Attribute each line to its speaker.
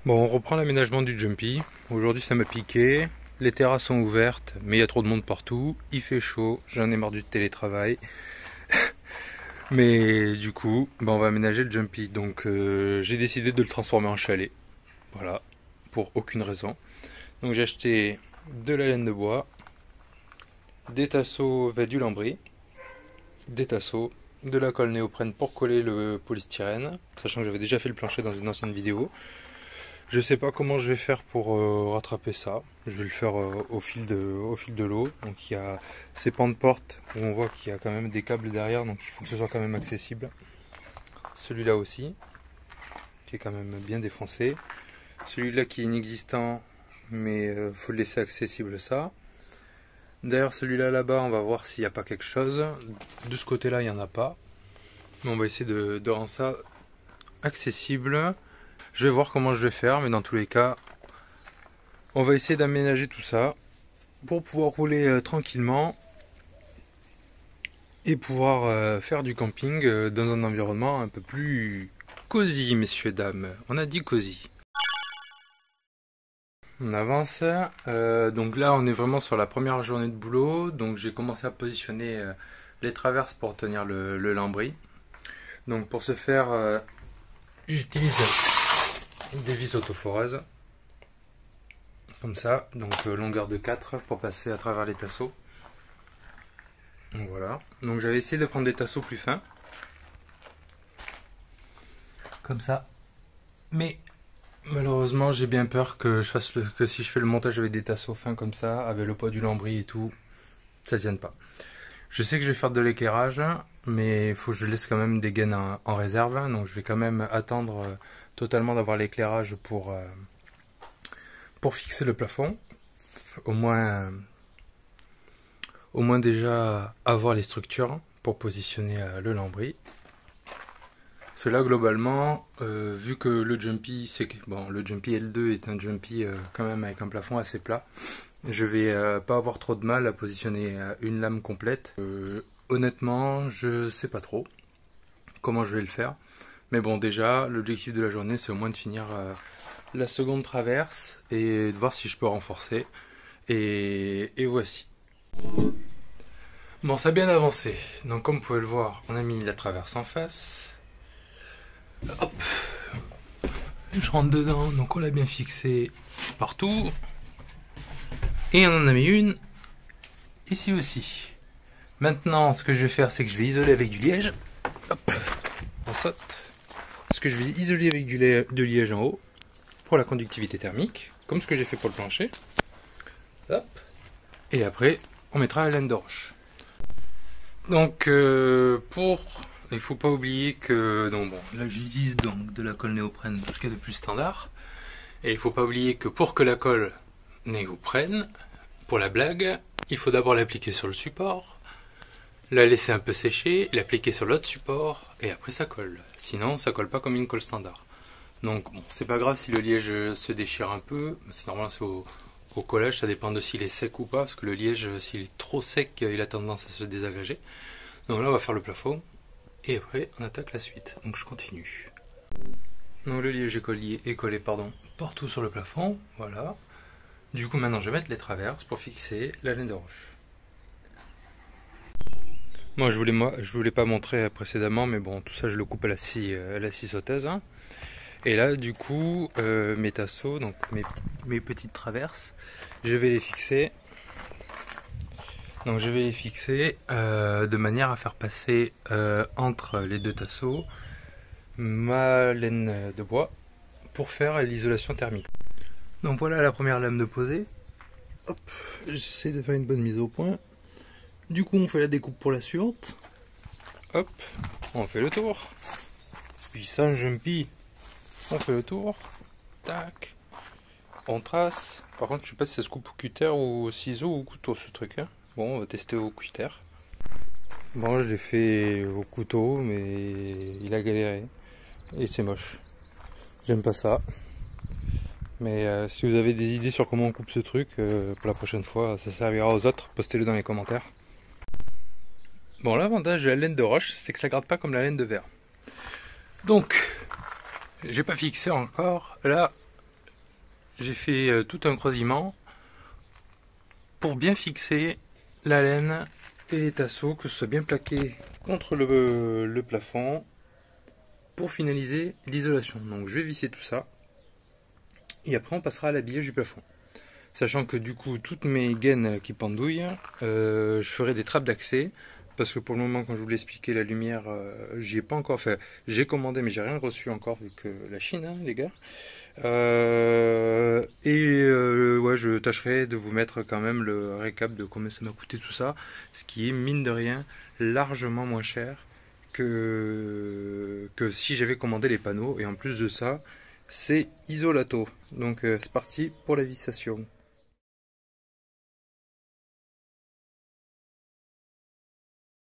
Speaker 1: Bon, on reprend l'aménagement du Jumpy. Aujourd'hui, ça m'a piqué. Les terrasses sont ouvertes, mais il y a trop de monde partout. Il fait chaud, j'en ai marre du télétravail. Mais du coup, on va aménager le Jumpy. Donc, j'ai décidé de le transformer en chalet. Voilà, pour aucune raison. Donc, j'ai acheté de la laine de bois, des tasseaux du lambris, des tasseaux, de la colle néoprène pour coller le polystyrène, sachant que j'avais déjà fait le plancher dans une ancienne vidéo. Je sais pas comment je vais faire pour rattraper ça. Je vais le faire au fil de l'eau. Donc il y a ces pans de porte où on voit qu'il y a quand même des câbles derrière, donc il faut que ce soit quand même accessible. Celui-là aussi, qui est quand même bien défoncé. Celui-là qui est inexistant, mais faut le laisser accessible ça. D'ailleurs celui-là là-bas, on va voir s'il n'y a pas quelque chose. De ce côté-là, il n'y en a pas. Mais on va essayer de rendre ça accessible. Je vais voir comment je vais faire, mais dans tous les cas, on va essayer d'aménager tout ça pour pouvoir rouler tranquillement et pouvoir faire du camping dans un environnement un peu plus cosy, messieurs, dames. On a dit cosy. On avance. Donc là, on est vraiment sur la première journée de boulot. Donc j'ai commencé à positionner les traverses pour tenir le lambris. Donc pour ce faire, j'utilise des vis autoforeuses. Comme ça, donc longueur de 4 pour passer à travers les tasseaux. Donc voilà. Donc j'avais essayé de prendre des tasseaux plus fins. Comme ça. Mais malheureusement, j'ai bien peur que que si je fais le montage avec des tasseaux fins comme ça, avec le poids du lambris et tout, ça tienne pas. Je sais que je vais faire de l'éclairage, mais il faut que je laisse quand même des gaines en réserve. Donc je vais quand même attendre totalement d'avoir l'éclairage pour fixer le plafond. Au moins déjà avoir les structures pour positionner le lambris. Cela globalement, vu que le Jumpy, le Jumpy L2 est un Jumpy quand même avec un plafond assez plat, je vais pas avoir trop de mal à positionner une lame complète. Honnêtement, je sais pas trop comment je vais le faire. Mais bon, déjà, l'objectif de la journée, c'est au moins de finir la seconde traverse et de voir si je peux renforcer. Et voici. Bon, ça a bien avancé. Donc, comme vous pouvez le voir, on a mis la traverse en face. Hop. Je rentre dedans. Donc, on l'a bien fixé partout. Et on en a mis une ici aussi. Maintenant, ce que je vais faire, c'est que je vais isoler avec du liège. Hop. On saute. Ce que je vais isoler avec du liège en haut pour la conductivité thermique, comme ce que j'ai fait pour le plancher. Hop. Et après, on mettra la laine de roche. Donc, il faut pas oublier que, là j'utilise donc de la colle néoprène, tout ce qu'il y a de plus standard. Et il faut pas oublier que pour que la colle néoprène, pour la blague, il faut d'abord l'appliquer sur le support, la laisser un peu sécher, l'appliquer sur l'autre support, et après ça colle. Sinon, ça colle pas comme une colle standard. Donc, bon, c'est pas grave si le liège se déchire un peu, c'est normal, c'est au collage, ça dépend de s'il est sec ou pas, parce que le liège, s'il est trop sec, il a tendance à se désagréger. Donc là, on va faire le plafond, et après, on attaque la suite. Donc je continue. Donc le liège est collé partout sur le plafond, voilà. Du coup, maintenant, je vais mettre les traverses pour fixer la laine de roche. Moi, je voulais pas montrer précédemment, mais bon, tout ça, je le coupe à la scie sauteuse. Hein. Et là, du coup, mes tasseaux, donc mes petites traverses, je vais les fixer. Donc je vais les fixer de manière à faire passer entre les deux tasseaux ma laine de bois pour faire l'isolation thermique. Donc voilà la première lame de posée. Hop, j'essaie de faire une bonne mise au point. Du coup, on fait la découpe pour la suivante. Hop, on fait le tour. Puis sans Jumpy, on fait le tour. Tac. On trace. Par contre, je sais pas si ça se coupe au cutter ou au ciseau ou au couteau ce truc. Hein. Bon, on va tester au cutter. Bon, je l'ai fait au couteau, mais il a galéré. Et c'est moche. J'aime pas ça. Mais si vous avez des idées sur comment on coupe ce truc, pour la prochaine fois, ça servira aux autres. Postez-le dans les commentaires. Bon, l'avantage de la laine de roche, c'est que ça garde pas comme la laine de verre. Donc, j'ai pas fixé encore. Là, j'ai fait tout un croisement pour bien fixer la laine et les tasseaux, que ce soit bien plaqué contre le plafond pour finaliser l'isolation. Donc je vais visser tout ça et après on passera à l'habillage du plafond. Sachant que du coup toutes mes gaines qui pendouillent, je ferai des trappes d'accès. Parce que pour le moment, comme je vous l'ai expliqué, la lumière, j'y ai pas encore fait. J'ai commandé, mais j'ai rien reçu encore, vu que la Chine, hein, les gars. Ouais, je tâcherai de vous mettre quand même le récap de combien ça m'a coûté tout ça, ce qui est mine de rien largement moins cher que si j'avais commandé les panneaux. Et en plus de ça, c'est isolato. Donc c'est parti pour la vissation.